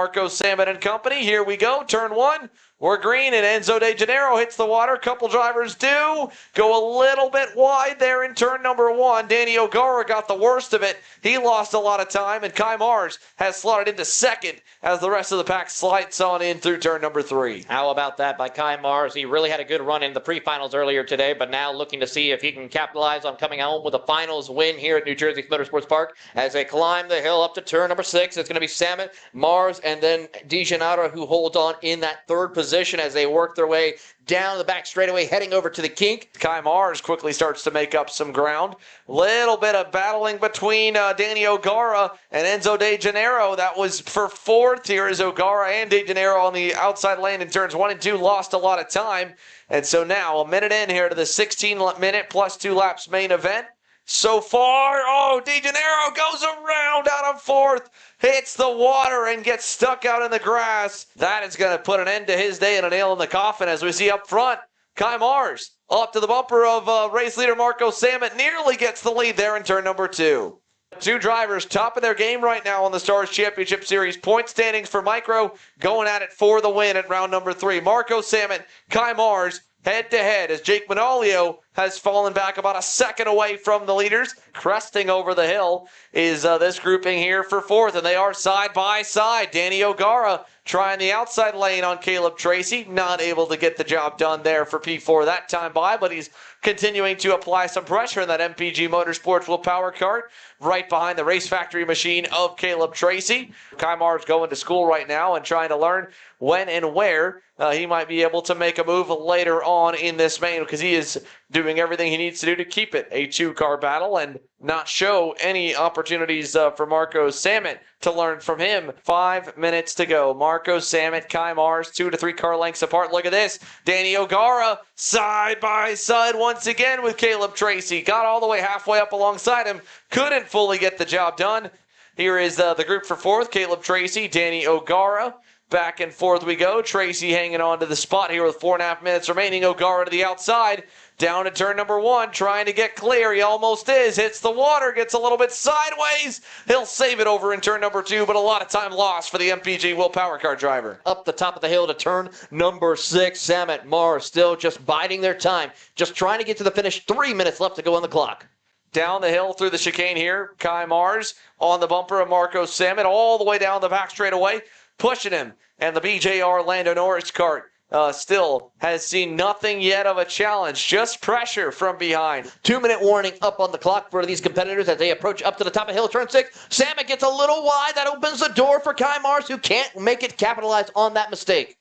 Marco Salmon and company. Here we go. Turn one. We're green, and Enzo De Janeiro hits the water. Couple drivers do go a little bit wide there in turn number one. Danny O'Gara got the worst of it. He lost a lot of time, and Kai Mars has slotted into second as the rest of the pack slides on in through turn number three. How about that by Kai Mars? He really had a good run in the pre-finals earlier today, but now looking to see if he can capitalize on coming home with a finals win here at New Jersey Motorsports Park as they climb the hill up to turn number 6. It's going to be Salmon, Mars, and then De Janeiro who holds on in that third position as they work their way down the back straightaway, heading over to the kink. Kai Mars quickly starts to make up some ground. Little bit of battling between Danny O'Gara and Enzo De Janeiro. That was for fourth. Here is O'Gara and De Janeiro on the outside lane in turns 1 and 2. Lost a lot of time. And so now a minute in here to the 16-minute plus 2 laps main event. So far, De Janeiro goes around out of fourth, hits the water and gets stuck out in the grass. That is going to put an end to his day and a nail in the coffin as we see up front. Kai Mars up to the bumper of race leader Marco Salmon, nearly gets the lead there in turn number 2. Two drivers top of their game right now on the Stars Championship Series. Point standings for Micro going at it for the win at round number 3. Marco Salmon, Kai Mars, head-to-head as Jake Manolio has fallen back about a second away from the leaders. Cresting over the hill is this grouping here for fourth, and they are side by side. Danny O'Gara trying the outside lane on Caleb Tracy. Not able to get the job done there for P4 that time by, but he's continuing to apply some pressure in that MPG Motorsports Will Power Kart right behind the race factory machine of Caleb Tracy. Kai Mars going to school right now and trying to learn when and where he might be able to make a move later on in this main, because he is doing everything he needs to do to keep it a two-car battle and not show any opportunities for Marco Salmon to learn from him. 5 minutes to go. Marco Salmon, Kai Mars, 2 to 3 car lengths apart. Look at this. Danny O'Gara side by side once again with Caleb Tracy. Got all the way halfway up alongside him. Couldn't fully get the job done. Here is the group for fourth. Caleb Tracy, Danny O'Gara. Back and forth we go. Tracy hanging on to the spot here with 4.5 minutes remaining. O'Gara to the outside. Down to turn number 1, trying to get clear. He almost is. Hits the water, gets a little bit sideways. He'll save it over in turn number 2, but a lot of time lost for the MPG Will Power Car driver. Up the top of the hill to turn number 6. Salmon, Mars still just biding their time. Just trying to get to the finish. 3 minutes left to go on the clock. Down the hill through the chicane here. Kai Mars on the bumper of Marco Salmon all the way down the back straightaway, pushing him. And the BJR Lando Norris kart still has seen nothing yet of a challenge, just pressure from behind. 2-minute warning up on the clock for these competitors as they approach up to the top of hill, turn 6. Salmon gets a little wide. That opens the door for Kai Mars, who can't make it capitalize on that mistake.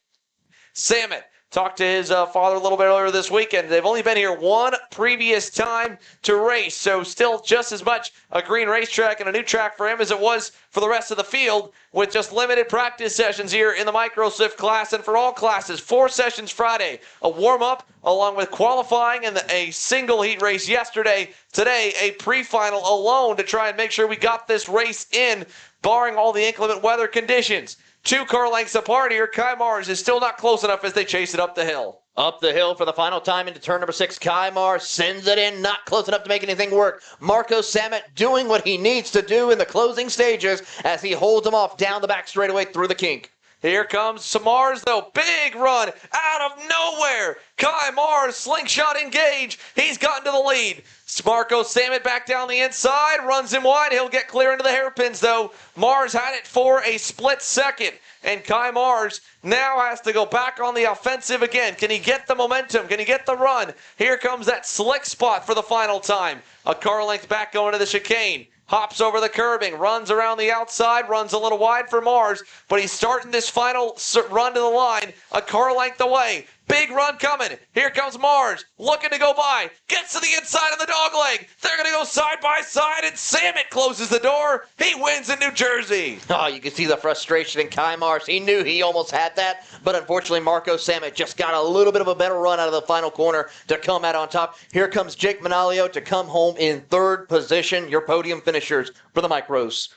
Salmon talked to his father a little bit earlier this weekend. They've only been here one previous time to race, so still just as much a green racetrack and a new track for him as it was for the rest of the field, with just limited practice sessions here in the Micro Swift class and for all classes. 4 sessions Friday, a warm-up along with qualifying and a single heat race yesterday. Today, a pre-final alone to try and make sure we got this race in, barring all the inclement weather conditions. 2 car lengths apart here. Kai Mars is still not close enough as they chase it up the hill. Up the hill for the final time into turn number 6. Kai Mars sends it in, not close enough to make anything work. Marco Salmon doing what he needs to do in the closing stages as he holds him off down the back straightaway through the kink. Here comes Mars, though. Big run out of nowhere. Kai Mars, slingshot engage. He's gotten to the lead. Marco Salmon back down the inside, runs him wide. He'll get clear into the hairpins, though. Mars had it for a split second. And Kai Mars now has to go back on the offensive again. Can he get the momentum? Can he get the run? Here comes that slick spot for the final time. A car length back going to the chicane. Hops over the curbing, runs around the outside, runs a little wide for Mars, but he's starting this final run to the line a car length away. Big run coming. Here comes Mars, looking to go by. Gets to the inside of the dog leg. They're going to go side by side, and Salmon closes the door. He wins in New Jersey. Oh, you can see the frustration in Kai Mars. He knew he almost had that, but unfortunately Marco Salmon just got a little bit of a better run out of the final corner to come out on top. Here comes Jake Manolio to come home in 3rd position. Your podium finishers for the Micros.